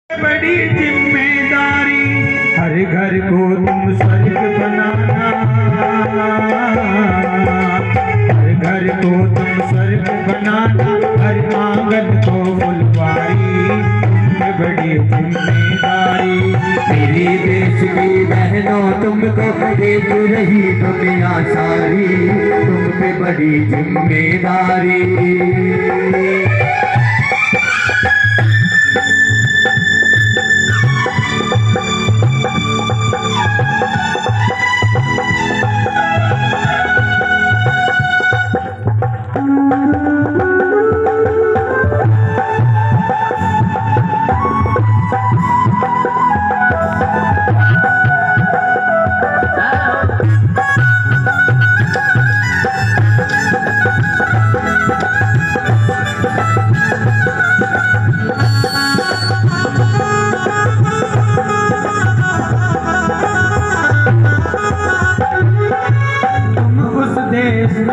बड़ी जिम्मेदारी हर घर को तुम स्वर्ग बनाना, हर घर को तुम स्वर्ग बनाना, हर आंगन को फुलवारी तुम बड़ी जिम्मेदारी। मेरे देश की बहनों तुमको देख रही दुनिया सारी, तुम पे बड़ी जिम्मेदारी।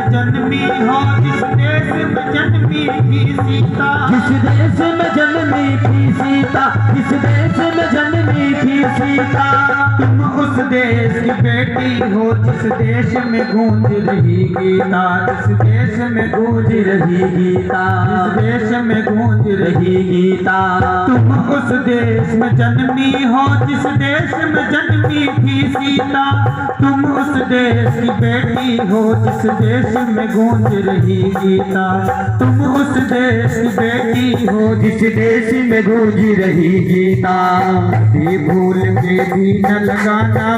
जन्मी हो जिस देश में जन्मी थी सीता, जिस देश में जन्मी थी सीता, जिस देश में जन्मी थी सीता। तुम उस देश की बेटी हो जिस देश में गूंज रही गीता, जिस देश में गूंज रही गीता, जिस देश में गूंज रही गीता। तुम उस देश में जन्मी हो जिस देश में जन्मी थी सीता, तुम उस देश की बेटी हो जिस देश में गूंज रही गीता, तुम उस देश की बेटी हो जिस देश में गूंज रही गीता। कभी भूल के भी न लगाना,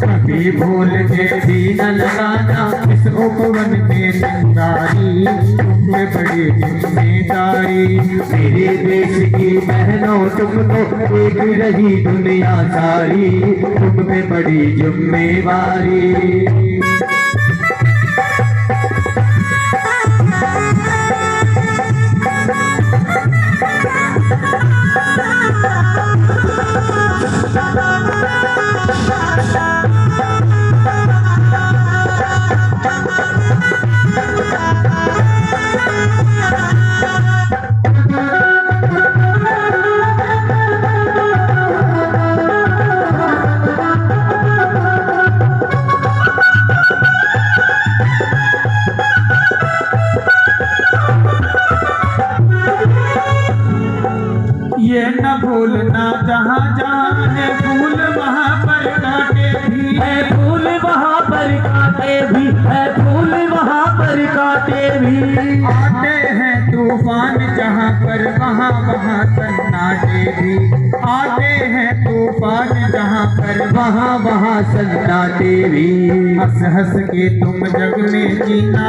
कभी भूल के भी न लगाना, इस उपवन में जिम्मेदारी तुम पे बड़ी जिम्मेदारी। मेरे देश की बहनों तुमको देख रही दुनिया सारी, तुम पे बड़ी जिम्मेवारी। ये न भूलना जहाँ जहाँ है फूल वहाँ पर कांटे भी है, फूल वहाँ पर कांटे भी है, फूल वहाँ पर कांटे भी। आते हैं तूफान जहाँ पर वहाँ वहाँ सन्नाटे भी, आते हैं तूफान जहाँ पर वहाँ वहाँ सन्नाटे भी। हंस हंस के तुम जग में जीना,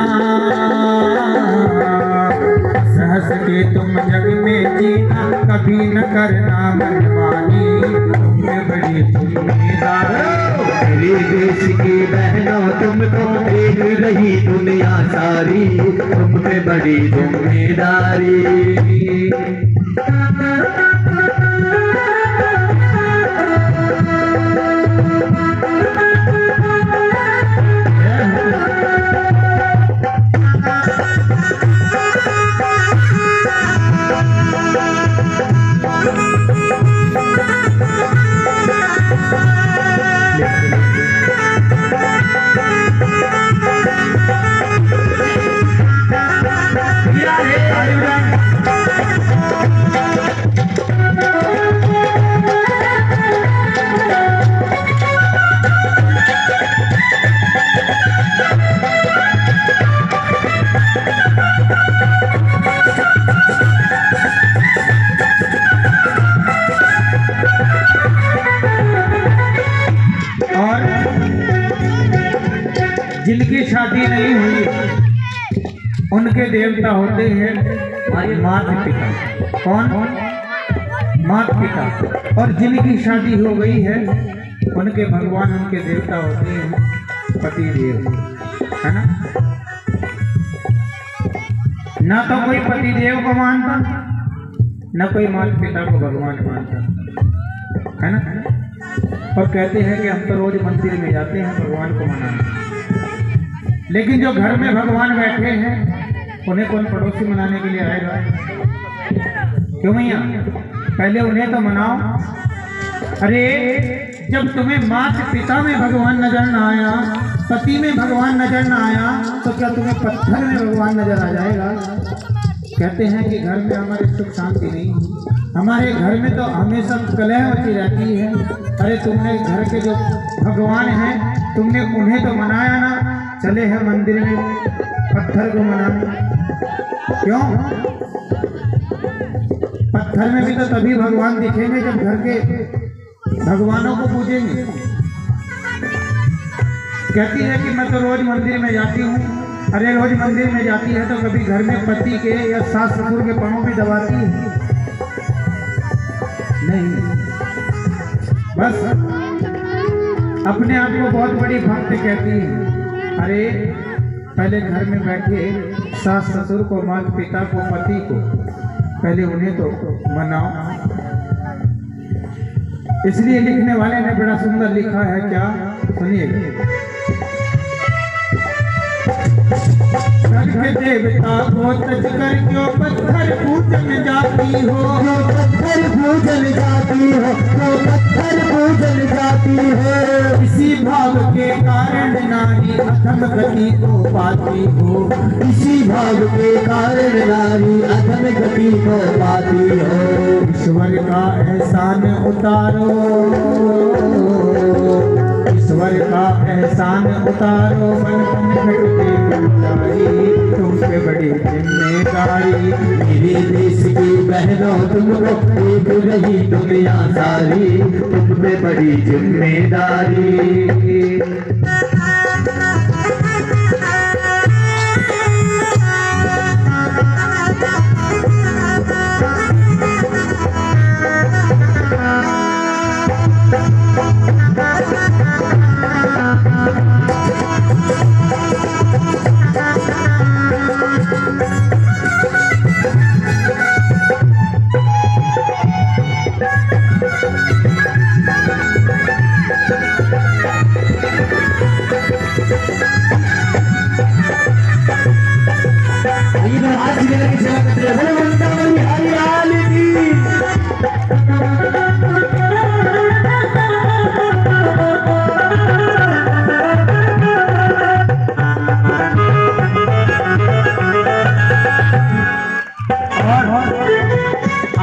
हंस हंस के तुम जग में जीना, कभी न करना मनमानी तुम पे बड़ी जिम्मेदारी। मेरे देश की बहनों तुमको देख रही दुनिया सारी, तुम पे बड़ी जिम्मेदारी। जिनकी शादी नहीं हुई उनके देवता होते हैं माता पिता। कौन? माता पिता। और जिनकी शादी हो गई है उनके भगवान, उनके देवता होते हैं पति देव, है ना। ना तो कोई पति देव को मानता, न कोई माता पिता को भगवान मानता, है ना। और कहते हैं कि हम तो रोज मंदिर में जाते हैं भगवान को मनाने, लेकिन जो घर में भगवान बैठे हैं उन्हें कौन पड़ोसी मनाने के लिए आएगा? क्यों भैया? पहले उन्हें तो मनाओ। अरे जब तुम्हें माता पिता में भगवान नजर ना आया, पति में भगवान नजर ना आया, तो क्या तुम्हें पत्थर में भगवान नजर आ जाएगा? कहते हैं कि घर में हमारे सुख शांति नहीं, हमारे घर में तो हमेशा कलह मची रहती है। अरे तुमने घर के जो भगवान हैं, तुमने उन्हें तो मनाया ना, चले हैं मंदिर में पत्थर को मनाने। क्यों? पत्थर में भी तो तभी भगवान दिखेंगे जब घर के भगवानों को पूजेंगे। कहती है कि मैं तो रोज मंदिर में जाती हूँ। अरे रोज मंदिर में जाती है तो कभी घर में पति के या सास ससुर के पांव भी दबाती है? नहीं, बस अपने आप को बहुत बड़ी भक्त कहती है। अरे पहले घर में बैठे सास ससुर को, माता पिता को, पति को, पहले उन्हें तो मनाओ। इसलिए लिखने वाले ने बड़ा सुंदर लिखा है, क्या? सुनिए। देवता को तज कर क्यों पत्थर पूजन जाती हो, जो पत्थर पूजन जाती हो, जो पत्थर पूजन जाती हो। इसी भाव के कारण नारी अधम गति को पाती हो, इसी भाव के कारण नारी अधम गति को पाती हो। ईश्वर का एहसान उतारो, ईश्वर का एहसान उतारो, बन बन घटते गुंजारी, तुम पे बड़ी जिम्मेदारी। मेरे देश की बहनों तुमको देख रही दुनिया सारी, तुम पे बड़ी जिम्मेदारी।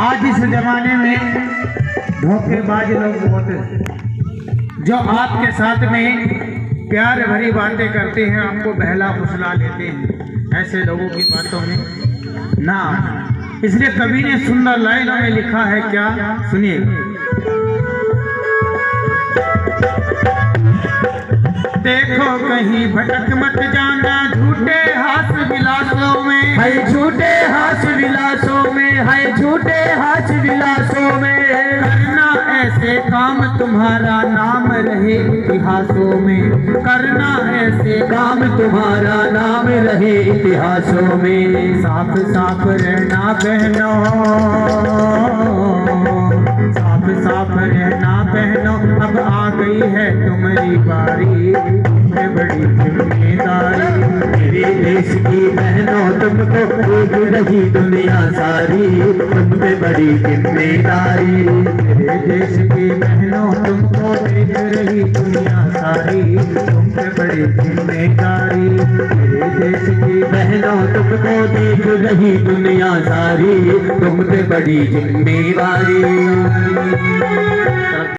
आज इस जमाने में धोखेबाज लोग बहुत हैं, जो आपके साथ में प्यार भरी बातें करते हैं, आपको बहला फुसला लेते हैं। ऐसे लोगों की बातों में ना, इसलिए कवि ने सुंदर लाइनों में लिखा है, क्या? सुनिए। देखो कहीं भटक मत जाना झूठे हास विलासों में, है झूठे हास विलासों में, है झूठे हास विलासों में। करना ऐसे काम तुम्हारा नाम रहे इतिहासों में, करना ऐसे काम तुम्हारा नाम रहे इतिहासों में। साफ साफ रहना बहनों, साफ साफ रहना बहनों, अब आ गई है तुम्हारी बारी, तुमसे बड़ी जिम्मेदारी। मेरे देश की बहनों तुमको देख रही दुनिया सारी, तुम पे बड़ी जिम्मेदारी। मेरे देश की बहनों तुमको देख रही दुनिया सारी, तुम पे बड़ी जिम्मेदारी। मेरे देश की बहनों तुमको देख रही दुनिया सारी, तुम पे बड़ी जिम्मेदारी।